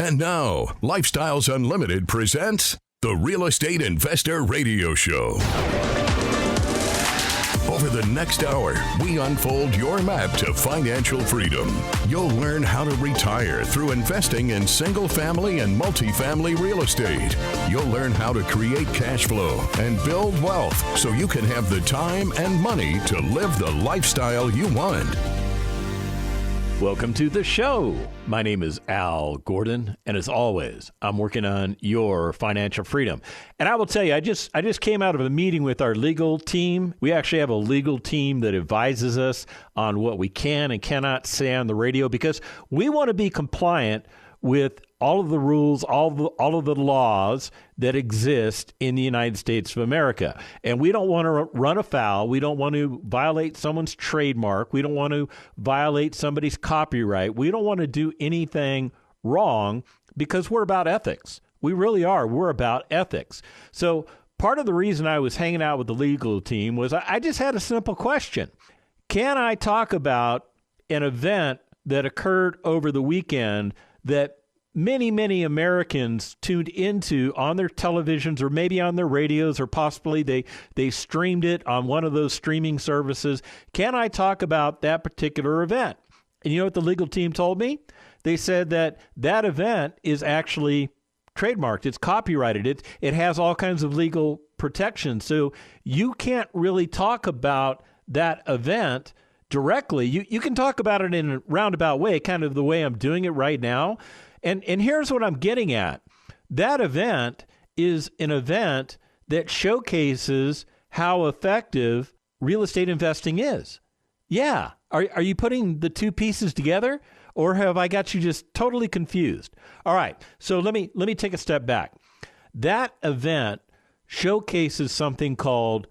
And now, Lifestyles Unlimited presents the Real Estate Investor Radio Show. Over the next hour, we unfold your map to financial freedom. You'll learn how to retire through investing in single-family and multifamily real estate. You'll learn how to create cash flow and build wealth so you can have the time and money to live the lifestyle you want. Welcome to the show. My name is Al Gordon, and as always, I'm working on your financial freedom. And I will tell you, I just came out of a meeting with our legal team. We actually have a legal team that advises us on what we can and cannot say on the radio because we want to be compliant with all of the rules, all of the laws that exist in the United States of America. And we don't want to run afoul. We don't want to violate someone's trademark. We don't want to violate somebody's copyright. We don't want to do anything wrong because we're about ethics. We really are. We're about ethics. So part of the reason I was hanging out with the legal team was I just had a simple question. Can I talk about an event that occurred over the weekend that many Americans tuned into on their televisions or maybe on their radios, or possibly they streamed it on one of those streaming services? Can I talk about that particular event? And you know what the legal team told me? They said that event is actually trademarked. It's copyrighted. It has all kinds of legal protections. So you can't really talk about that event directly. You can talk about it in a roundabout way, kind of the way I'm doing it right now. And here's what I'm getting at. That event is an event that showcases how effective real estate investing is. Yeah. Are you putting the two pieces together, or have I got you just totally confused? All right. So let me take a step back. That event showcases something called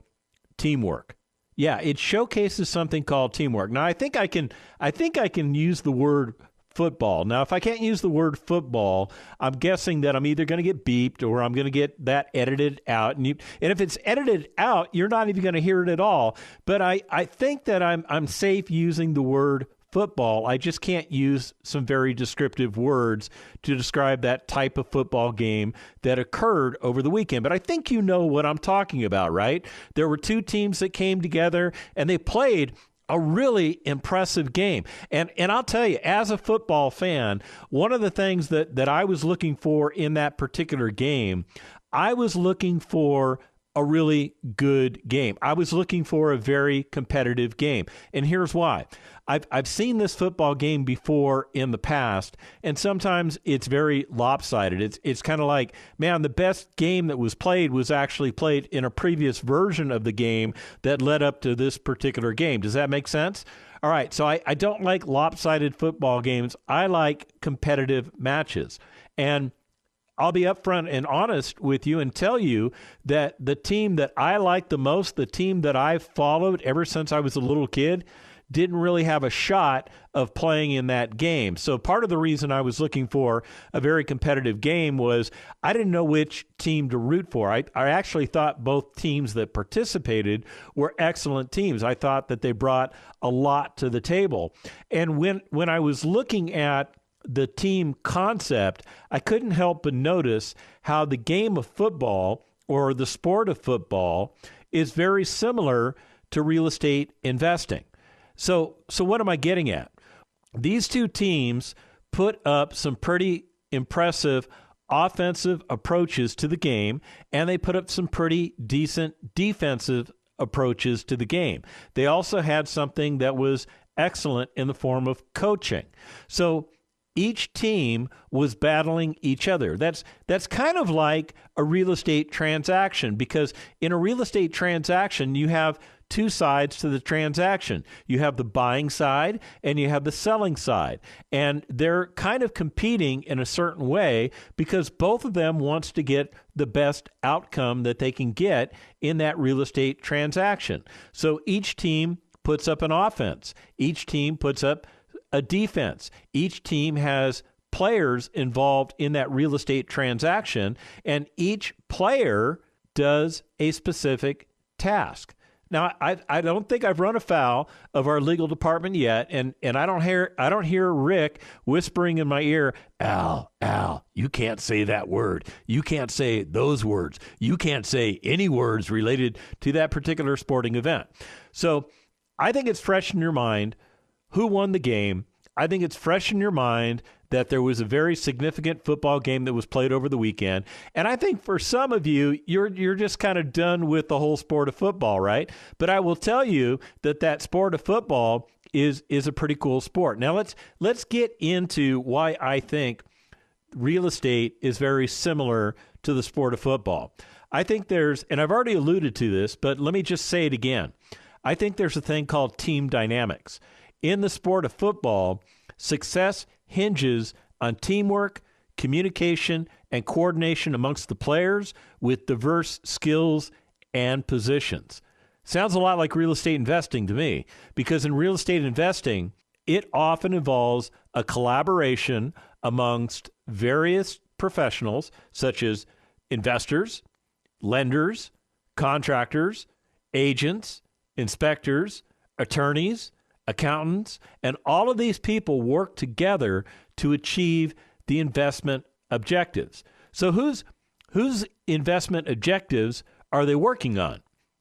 teamwork. Yeah, it showcases something called teamwork. Now, I think I can use the word football. Now, if I can't use the word football, I'm guessing that I'm either going to get beeped or I'm going to get that edited out. And if it's edited out, you're not even going to hear it at all. But I think that I'm safe using the word football. I just can't use some very descriptive words to describe that type of football game that occurred over the weekend. But I think you know what I'm talking about, right? There were two teams that came together and they played a really impressive game. And I'll tell you, as a football fan, one of the things that I was looking for in that particular game, I was looking for a really good game. I was looking for a very competitive game. And here's why. I've seen this football game before in the past, and sometimes it's very lopsided. It's kind of like, man, the best game that was played was actually played in a previous version of the game that led up to this particular game. Does that make sense? All right, so I don't like lopsided football games. I like competitive matches. And I'll be upfront and honest with you and tell you that the team that I like the most, the team that I've followed ever since I was a little kid, didn't really have a shot of playing in that game. So part of the reason I was looking for a very competitive game was I didn't know which team to root for. I actually thought both teams that participated were excellent teams. I thought that they brought a lot to the table. And when I was looking at the team concept, I couldn't help but notice how the game of football, or the sport of football, is very similar to real estate investing. So what am I getting at? These two teams put up some pretty impressive offensive approaches to the game, and they put up some pretty decent defensive approaches to the game. They also had something that was excellent in the form of coaching. So each team was battling each other. That's kind of like a real estate transaction, because in a real estate transaction, you have two sides to the transaction. You have the buying side and you have the selling side. And they're kind of competing in a certain way because both of them wants to get the best outcome that they can get in that real estate transaction. So each team puts up an offense. Each team puts up a defense. Each team has players involved in that real estate transaction, and each player does a specific task. Now, I don't think I've run afoul of our legal department yet, and I don't hear Rick whispering in my ear, Al, You can't say that word. You can't say those words. You can't say any words related to that particular sporting event. So I think it's fresh in your mind who won the game. I think it's fresh in your mind that there was a very significant football game that was played over the weekend. And I think for some of you, you're just kind of done with the whole sport of football, right? But I will tell you that sport of football is a pretty cool sport. Now let's get into why I think real estate is very similar to the sport of football. I think and I've already alluded to this, but let me just say it again. I think there's a thing called team dynamics. In the sport of football, success hinges on teamwork, communication, and coordination amongst the players with diverse skills and positions. Sounds a lot like real estate investing to me, because in real estate investing, it often involves a collaboration amongst various professionals, such as investors, lenders, contractors, agents, inspectors, attorneys, accountants, and all of these people work together to achieve the investment objectives. So whose investment objectives are they working on?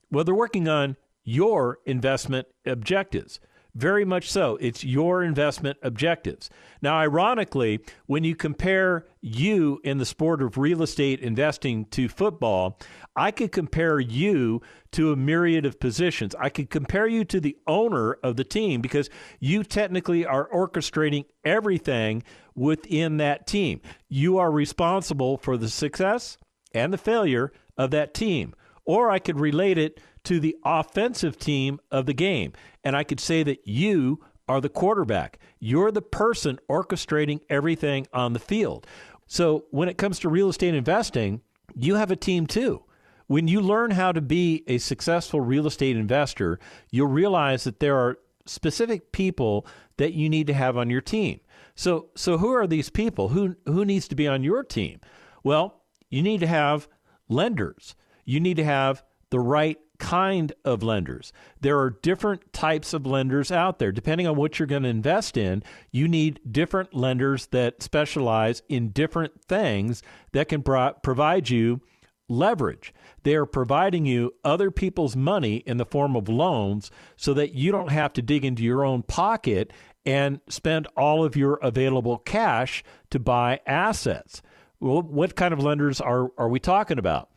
Well, they're working on your investment objectives. Very much so. It's your investment objectives. Now, ironically, when you compare you in the sport of real estate investing to football, I could compare you to a myriad of positions. I could compare you to the owner of the team, because you technically are orchestrating everything within that team. You are responsible for the success and the failure of that team. Or I could relate it to the offensive team of the game, and I could say that you are the quarterback. You're the person orchestrating everything on the field. So when it comes to real estate investing, you have a team too. When you learn how to be a successful real estate investor, you'll realize that there are specific people that you need to have on your team. So who are these people? Who needs to be on your team? Well, you need to have lenders. You need to have the right kind of lenders. There are different types of lenders out there. Depending on what you're going to invest in, you need different lenders that specialize in different things that can provide you leverage. They are providing you other people's money in the form of loans so that you don't have to dig into your own pocket and spend all of your available cash to buy assets. Well, what kind of lenders are we talking about?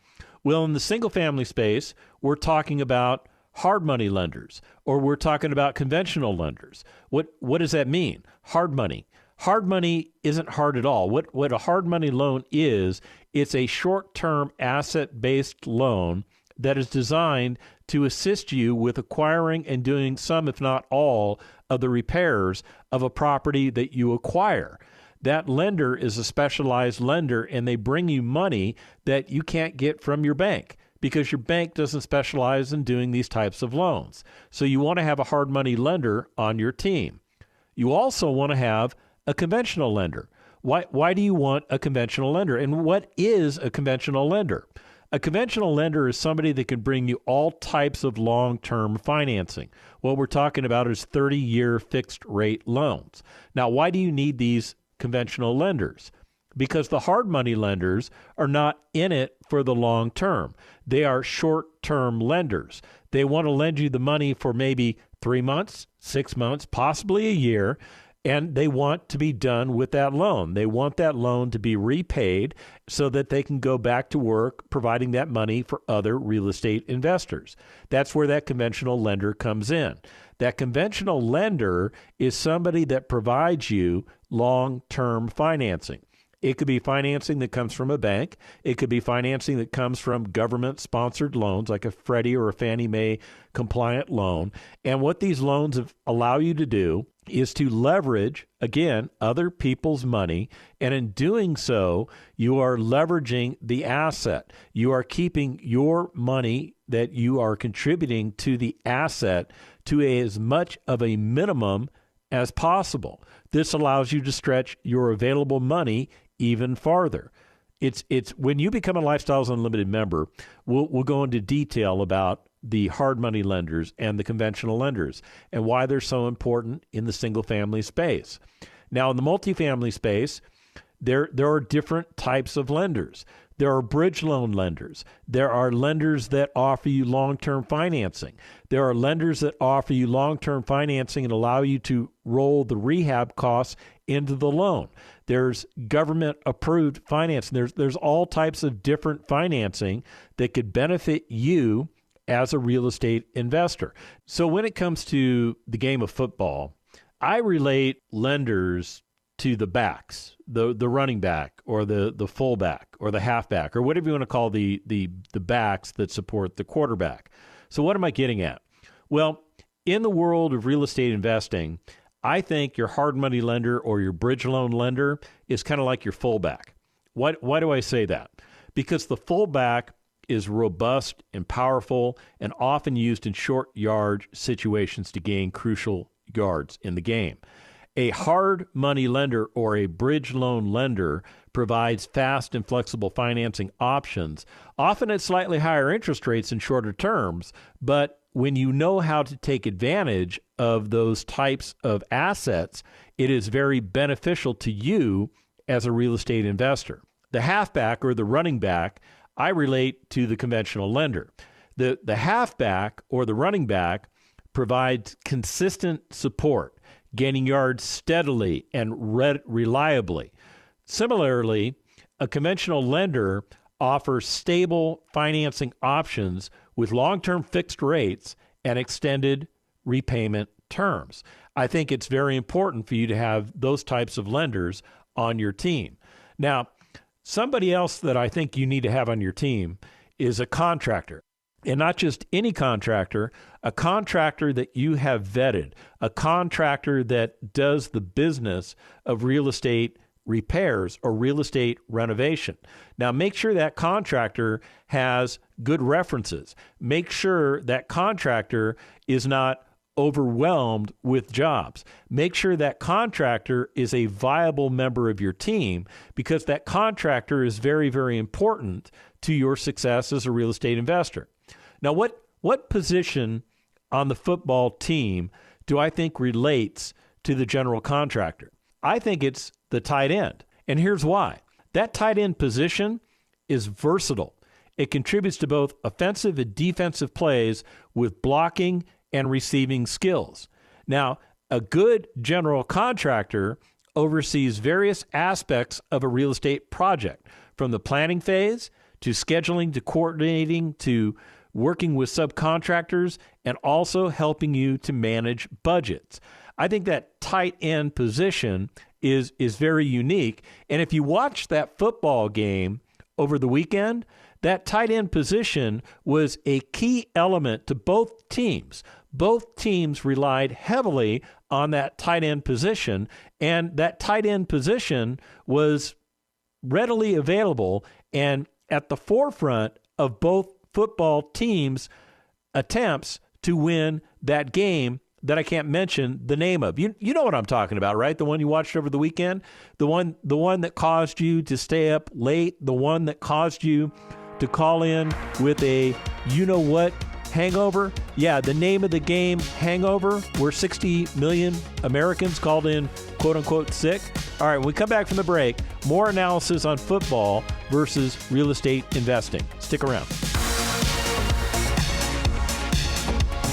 Well, in the single-family space, we're talking about hard money lenders, or we're talking about conventional lenders. What does that mean? Hard money. Hard money isn't hard at all. What a hard money loan is, it's a short-term asset-based loan that is designed to assist you with acquiring and doing some, if not all, of the repairs of a property that you acquire. That lender is a specialized lender, and they bring you money that you can't get from your bank because your bank doesn't specialize in doing these types of loans. So you want to have a hard money lender on your team. You also want to have a conventional lender. Why do you want a conventional lender? And what is a conventional lender? A conventional lender is somebody that can bring you all types of long-term financing. What we're talking about is 30-year fixed-rate loans. Now, why do you need these conventional lenders? Because the hard money lenders are not in it for the long term. They are short-term lenders. They want to lend you the money for maybe 3 months, 6 months, possibly a year, and they want to be done with that loan. They want that loan to be repaid so that they can go back to work providing that money for other real estate investors. That's where that conventional lender comes in. That conventional lender is somebody that provides you long-term financing. It could be financing that comes from a bank. It could be financing that comes from government-sponsored loans like a Freddie or a Fannie Mae compliant loan. And what these loans allow you to do is to leverage, again, other people's money. And in doing so, you are leveraging the asset. You are keeping your money that you are contributing to the asset to as much of a minimum as possible. This allows you to stretch your available money even farther. It's when you become a Lifestyles Unlimited member, we'll go into detail about the hard money lenders and the conventional lenders and why they're so important in the single family space. Now, in the multifamily space, There are different types of lenders. There are bridge loan lenders. There are lenders that offer you long-term financing. There are lenders that offer you long-term financing and allow you to roll the rehab costs into the loan. There's government-approved financing. There's all types of different financing that could benefit you as a real estate investor. So when it comes to the game of football, I relate lenders to the backs, the running back or the fullback or the halfback or whatever you want to call the backs that support the quarterback. So what am I getting at? Well, in the world of real estate investing, I think your hard money lender or your bridge loan lender is kind of like your fullback. Why do I say that? Because the fullback is robust and powerful and often used in short yard situations to gain crucial yards in the game. A hard money lender or a bridge loan lender provides fast and flexible financing options, often at slightly higher interest rates and shorter terms. But when you know how to take advantage of those types of assets, it is very beneficial to you as a real estate investor. The halfback or the running back, I relate to the conventional lender. The halfback or the running back provides consistent support, gaining yards steadily and reliably. Similarly, a conventional lender offers stable financing options with long-term fixed rates and extended repayment terms. I think it's very important for you to have those types of lenders on your team. Now, somebody else that I think you need to have on your team is a contractor. And not just any contractor, a contractor that you have vetted, a contractor that does the business of real estate repairs or real estate renovation. Now, make sure that contractor has good references. Make sure that contractor is not overwhelmed with jobs. Make sure that contractor is a viable member of your team, because that contractor is very, very important to your success as a real estate investor. Now, what position on the football team do I think relates to the general contractor? I think it's the tight end. And here's why. That tight end position is versatile. It contributes to both offensive and defensive plays with blocking and receiving skills. Now, a good general contractor oversees various aspects of a real estate project, from the planning phase to scheduling to coordinating to working with subcontractors, and also helping you to manage budgets. I think that tight end position is very unique. And if you watch that football game over the weekend, that tight end position was a key element to both teams. Both teams relied heavily on that tight end position, and that tight end position was readily available and at the forefront of both football teams' attempts to win that game that I can't mention the name of. You know what I'm talking about, right? The one you watched over the weekend? The one that caused you to stay up late, the one that caused you to call in with a you-know-what hangover? Yeah, the name of the game, Hangover, where 60 million Americans called in quote-unquote sick. All right, when we come back from the break, more analysis on football versus real estate investing. Stick around.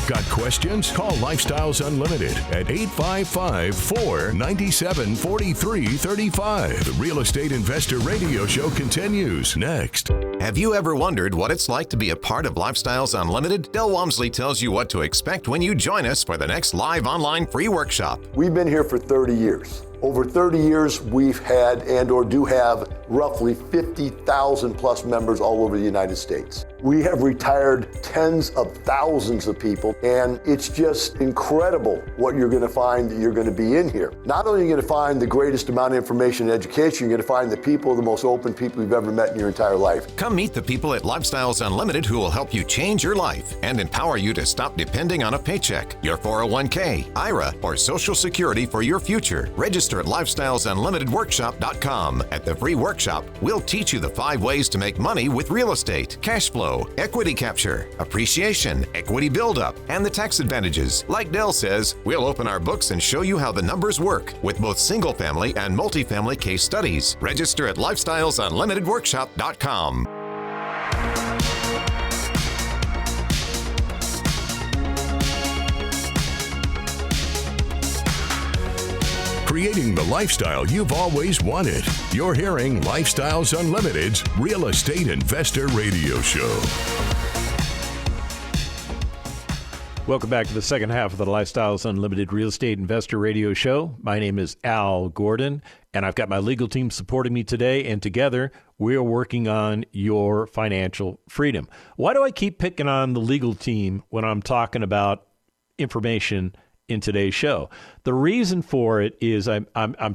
Got questions? Call Lifestyles Unlimited at 855-497-4335. The Real Estate Investor Radio Show continues next. Have you ever wondered what it's like to be a part of Lifestyles Unlimited? Del Walmsley tells you what to expect when you join us for the next live online free workshop. We've been here for 30 years. Over 30 years, we've had and or do have roughly 50,000 plus members all over the United States. We have retired tens of thousands of people, and it's just incredible what you're going to find that you're going to be in here. Not only are you going to find the greatest amount of information and education, you're going to find the people, the most open people you've ever met in your entire life. Come meet the people at Lifestyles Unlimited who will help you change your life and empower you to stop depending on a paycheck, your 401k, IRA, or Social Security for your future. Register at LifestylesUnlimitedWorkshop.com. At the free workshop, we'll teach you the 5 ways to make money with real estate, cash flow, flow, equity capture, appreciation, equity buildup, and the tax advantages. Like Dell says, we'll open our books and show you how the numbers work with both single-family and multifamily case studies. Register at lifestylesunlimitedworkshop.com. Creating the lifestyle you've always wanted. You're hearing Lifestyles Unlimited's Real Estate Investor Radio Show. Welcome back to the second half of the Lifestyles Unlimited Real Estate Investor Radio Show. My name is Al Gordon, and I've got my legal team supporting me today, and together we are working on your financial freedom. Why do I keep picking on the legal team when I'm talking about information in today's show? The reason for it is I'm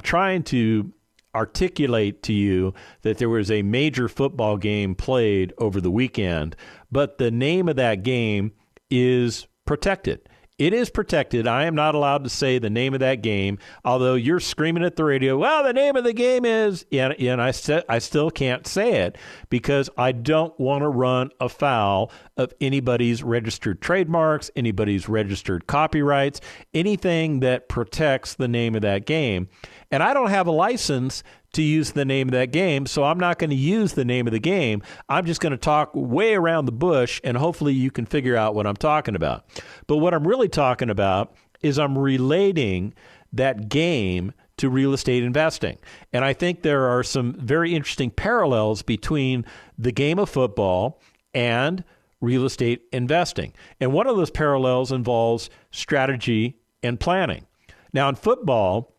trying to articulate to you that there was a major football game played over the weekend, but the name of that game is protected. It is protected. I am not allowed to say the name of that game, although you're screaming at the radio, well, the name of the game is, and I still can't say it because I don't want to run afoul of anybody's registered trademarks, anybody's registered copyrights, anything that protects the name of that game. And I don't have a license to use the name of that game, so I'm not going to use the name of the game. I'm just going to talk way around the bush, and hopefully you can figure out what I'm talking about. But what I'm really talking about is I'm relating that game to real estate investing. And I think there are some very interesting parallels between the game of football and real estate investing. And one of those parallels involves strategy and planning. Now, in football,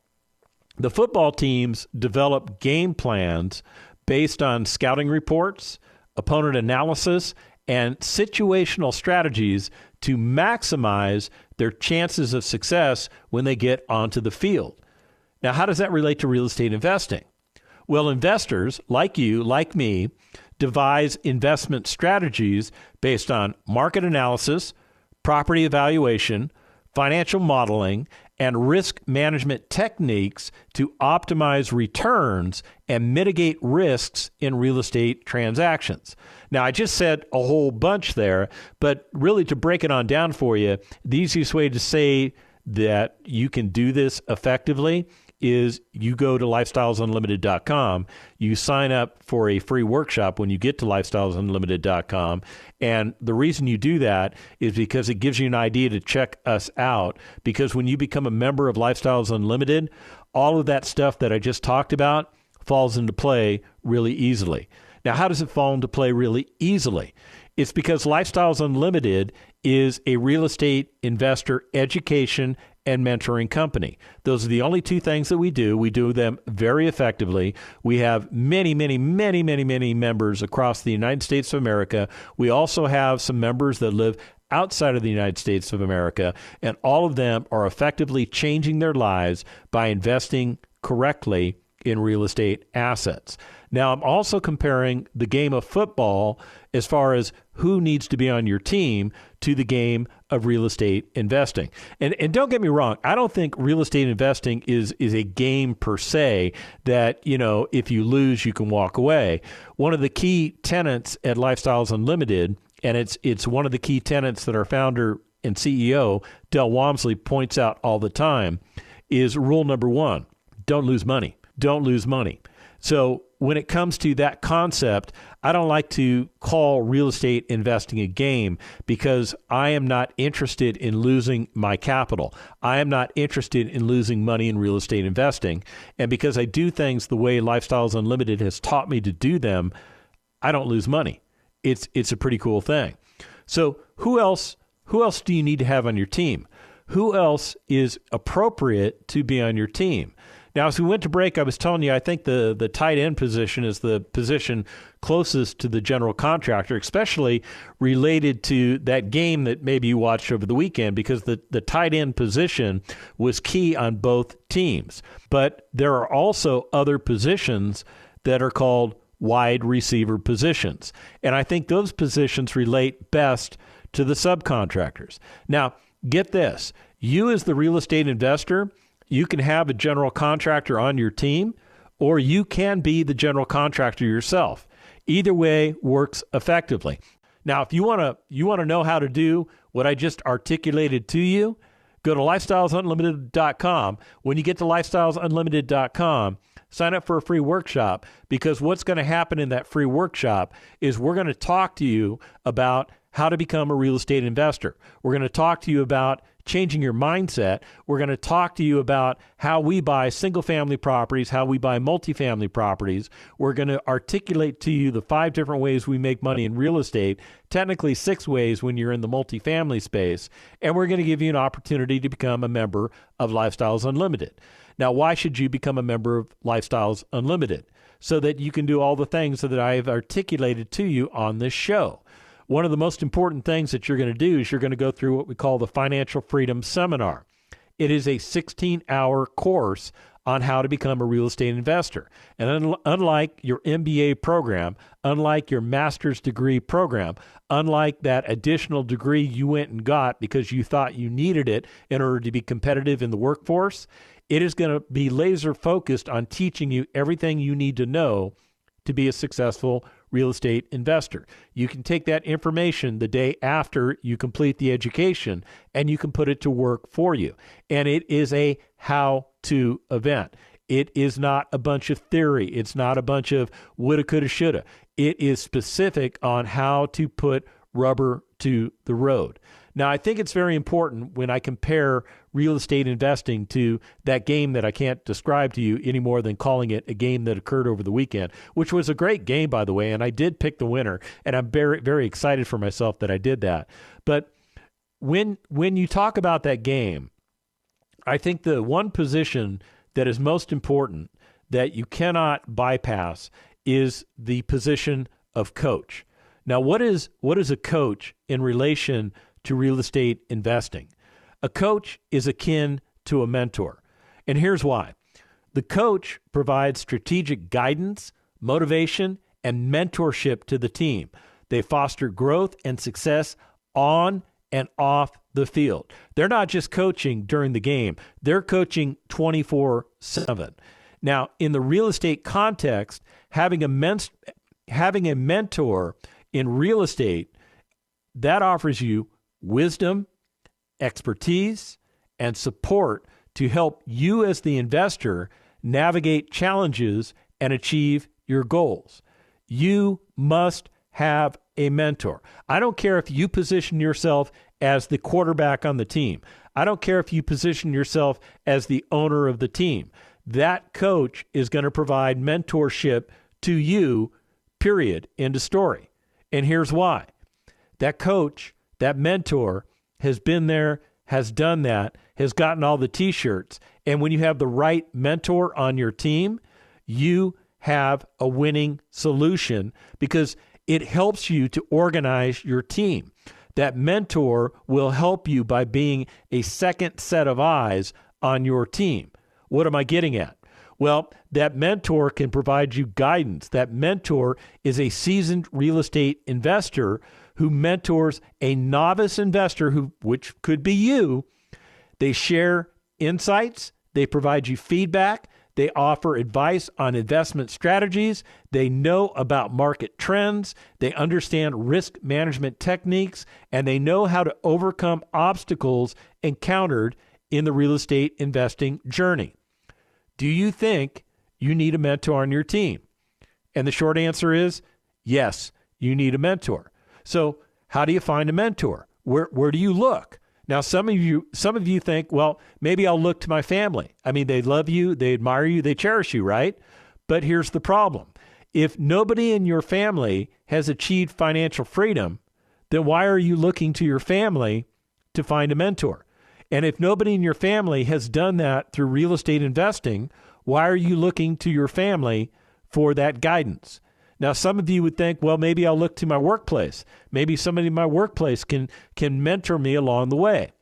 the football teams develop game plans based on scouting reports, opponent analysis, and situational strategies to maximize their chances of success when they get onto the field. Now, how does that relate to real estate investing? Well, investors like you, like me, devise investment strategies based on market analysis, property evaluation, financial modeling, and risk management techniques to optimize returns and mitigate risks in real estate transactions. Now, I just said a whole bunch there, but really to break it on down for you, the easiest way to say that you can do this effectively is you go to lifestylesunlimited.com, you sign up for a free workshop when you get to lifestylesunlimited.com, and the reason you do that is because it gives you an idea to check us out, because when you become a member of Lifestyles Unlimited, all of that stuff that I just talked about falls into play really easily. Now, how does it fall into play really easily? It's because Lifestyles Unlimited is a real estate investor education and mentoring company. Those are the only two things that we do. We do them very effectively. We have many members across the United States of America. We also have some members that live outside of the United States of America, and all of them are effectively changing their lives by investing correctly in real estate assets. Now, I'm also comparing the game of football as far as who needs to be on your team to the game of real estate investing. And don't get me wrong, I don't think real estate investing is a game per se that, you know, if you lose, you can walk away. One of the key tenets at Lifestyles Unlimited, and it's one of the key tenets that our founder and CEO, Del Walmsley, points out all the time, is rule number one: don't lose money. Don't lose money. So when it comes to that concept, I don't like to call real estate investing a game because I am not interested in losing my capital. I am not interested in losing money in real estate investing. And because I do things the way Lifestyles Unlimited has taught me to do them, I don't lose money. It's a pretty cool thing. So who else do you need to have on your team? Who else is appropriate to be on your team? Now, as we went to break, I was telling you, I think the tight end position is the position closest to the general contractor, especially related to that game that maybe you watched over the weekend, because the tight end position was key on both teams. But there are also other positions that are called wide receiver positions. And I think those positions relate best to the subcontractors. Now, get this. You as the real estate investor, you can have a general contractor on your team, or you can be the general contractor yourself. Either way works effectively. Now, if you want to know how to do what I just articulated to you, go to lifestylesunlimited.com. When you get to lifestylesunlimited.com, sign up for a free workshop, because what's going to happen in that free workshop is we're going to talk to you about how to become a real estate investor. We're going to talk to you about changing your mindset. We're going to talk to you about how we buy single-family properties, how we buy multifamily properties. We're going to articulate to you the 5 different ways we make money in real estate, technically 6 ways when you're in the multifamily space, and we're going to give you an opportunity to become a member of Lifestyles Unlimited. Now, why should you become a member of Lifestyles Unlimited? So that you can do all the things that I have articulated to you on this show. One of the most important things that you're going to do is you're going to go through what we call the Financial Freedom Seminar. It is a 16-hour course on how to become a real estate investor. And unlike your MBA program, unlike your master's degree program, unlike that additional degree you went and got because you thought you needed it in order to be competitive in the workforce, it is going to be laser focused on teaching you everything you need to know to be a successful real estate investor. You can take that information the day after you complete the education and you can put it to work for you. And it is a how-to event. It is not a bunch of theory. It's not a bunch of woulda, coulda, shoulda. It is specific on how to put rubber to the road. Now, I think it's very important when I compare real estate investing to that game that I can't describe to you any more than calling it a game that occurred over the weekend, which was a great game, by the way, and I did pick the winner, and I'm very, very excited for myself that I did that. But when you talk about that game, I think the one position that is most important that you cannot bypass is the position of coach. Now, what is a coach in relation to real estate investing? A coach is akin to a mentor. And here's why. The coach provides strategic guidance, motivation, and mentorship to the team. They foster growth and success on and off the field. They're not just coaching during the game. They're coaching 24/7. Now, in the real estate context, having a mentor in real estate, that offers you wisdom, expertise, and support to help you as the investor navigate challenges and achieve your goals. You must have a mentor. I don't care if you position yourself as the quarterback on the team. I don't care if you position yourself as the owner of the team. That coach is going to provide mentorship to you, period, end of story. And here's why. That coach, that mentor, has been there, has done that, has gotten all the T-shirts. And when you have the right mentor on your team, you have a winning solution because it helps you to organize your team. That mentor will help you by being a second set of eyes on your team. What am I getting at? Well, that mentor can provide you guidance. That mentor is a seasoned real estate investor who mentors a novice investor, which could be you. They share insights. They provide you feedback. They offer advice on investment strategies. They know about market trends. They understand risk management techniques, and they know how to overcome obstacles encountered in the real estate investing journey. Do you think you need a mentor on your team? And the short answer is yes, you need a mentor. So how do you find a mentor? Where do you look? Now, some of you think, well, maybe I'll look to my family. I mean, they love you, they admire you, they cherish you, right? But here's the problem. If nobody in your family has achieved financial freedom, then why are you looking to your family to find a mentor? And if nobody in your family has done that through real estate investing, why are you looking to your family for that guidance? Now, some of you would think, well, maybe I'll look to my workplace. Maybe somebody in my workplace can mentor me along the way.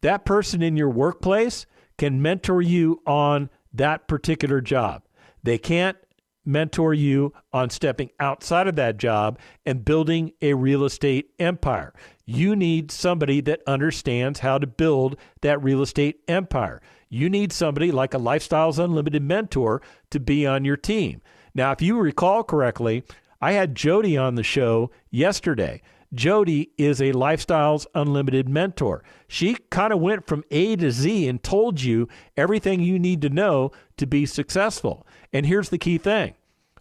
That person in your workplace can mentor you on that particular job. They can't mentor you on stepping outside of that job and building a real estate empire. You need somebody that understands how to build that real estate empire. You need somebody like a Lifestyles Unlimited mentor to be on your team. Now, if you recall correctly, I had Jody on the show yesterday. Jody is a Lifestyles Unlimited mentor. She kind of went from A to Z and told you everything you need to know to be successful. And here's the key thing.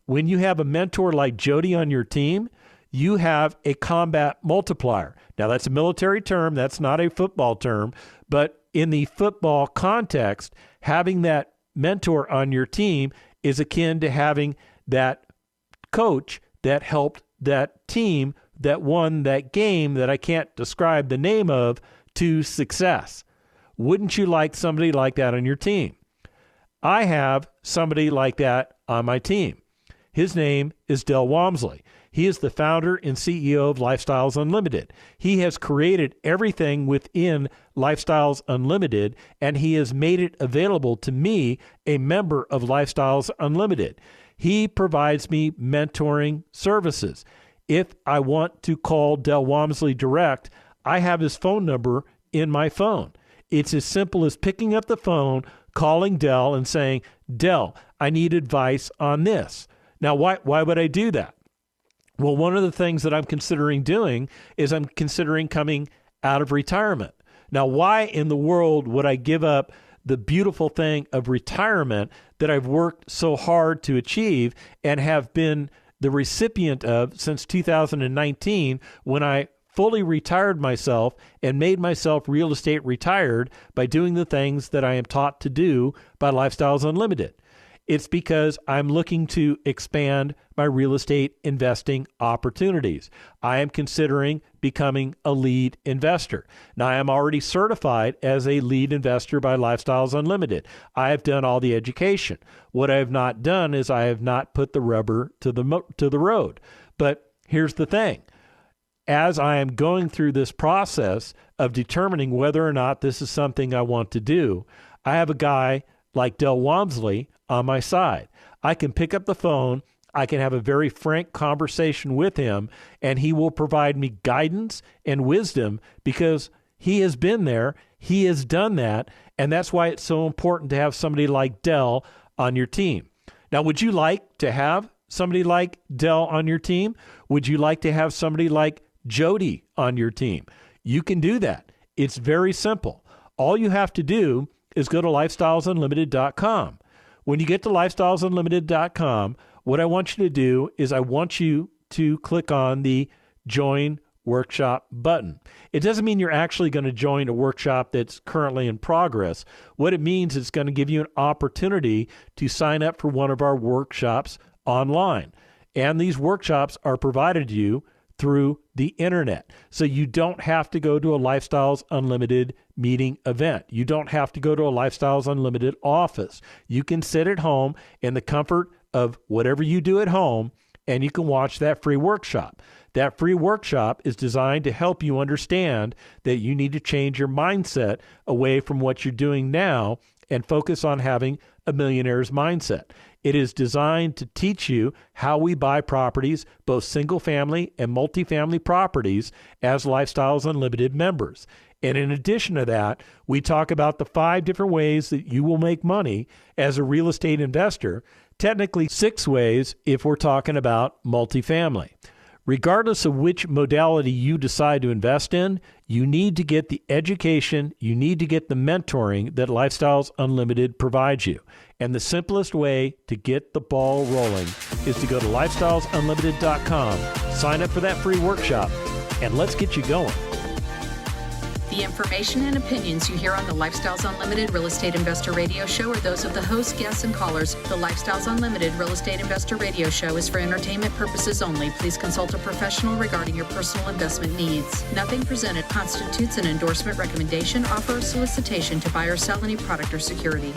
When you have a mentor like Jody on your team, you have a combat multiplier. Now, that's a military term. That's not a football term. But in the football context, having that mentor on your team is akin to having that coach that helped that team that won that game that I can't describe the name of to success. Wouldn't you like somebody like that on your team? I have somebody like that on my team. His name is Del Walmsley. He is the founder and CEO of Lifestyles Unlimited. He has created everything within Lifestyles Unlimited, and he has made it available to me, a member of Lifestyles Unlimited. He provides me mentoring services. If I want to call Del Walmsley direct, I have his phone number in my phone. It's as simple as picking up the phone, calling Del and saying, Del, I need advice on this. Now, why would I do that? Well, one of the things that I'm considering doing is I'm considering coming out of retirement. Now, why in the world would I give up the beautiful thing of retirement that I've worked so hard to achieve and have been the recipient of since 2019, when I fully retired myself and made myself real estate retired by doing the things that I am taught to do by Lifestyles Unlimited? It's because I'm looking to expand my real estate investing opportunities. I am considering becoming a lead investor. Now, I am already certified as a lead investor by Lifestyles Unlimited. I have done all the education. What I have not done is I have not put the rubber to the road. But here's the thing. As I am going through this process of determining whether or not this is something I want to do, I have a guy like Del Walmsley on my side. I can pick up the phone, I can have a very frank conversation with him, and he will provide me guidance and wisdom because he has been there, he has done that, and that's why it's so important to have somebody like Del on your team. Now, would you like to have somebody like Del on your team? Would you like to have somebody like Jody on your team? You can do that. It's very simple. All you have to do is go to lifestylesunlimited.com. When you get to lifestylesunlimited.com, what I want you to do is I want you to click on the Join Workshop button. It doesn't mean you're actually going to join a workshop that's currently in progress. What it means is it's going to give you an opportunity to sign up for one of our workshops online. And these workshops are provided to you through the internet. So you don't have to go to a Lifestyles Unlimited meeting event. You don't have to go to a Lifestyles Unlimited office. You can sit at home in the comfort of whatever you do at home, and you can watch that free workshop. That free workshop is designed to help you understand that you need to change your mindset away from what you're doing now and focus on having a millionaire's mindset. It is designed to teach you how we buy properties, both single-family and multifamily properties, as Lifestyles Unlimited members. And in addition to that, we talk about the 5 different ways that you will make money as a real estate investor, technically 6 ways if we're talking about multifamily. Regardless of which modality you decide to invest in, you need to get the education, you need to get the mentoring that Lifestyles Unlimited provides you. And the simplest way to get the ball rolling is to go to lifestylesunlimited.com, sign up for that free workshop, and let's get you going. The information and opinions you hear on the Lifestyles Unlimited Real Estate Investor Radio Show are those of the host, guests, and callers. The Lifestyles Unlimited Real Estate Investor Radio Show is for entertainment purposes only. Please consult a professional regarding your personal investment needs. Nothing presented constitutes an endorsement, recommendation, offer, or solicitation to buy or sell any product or security.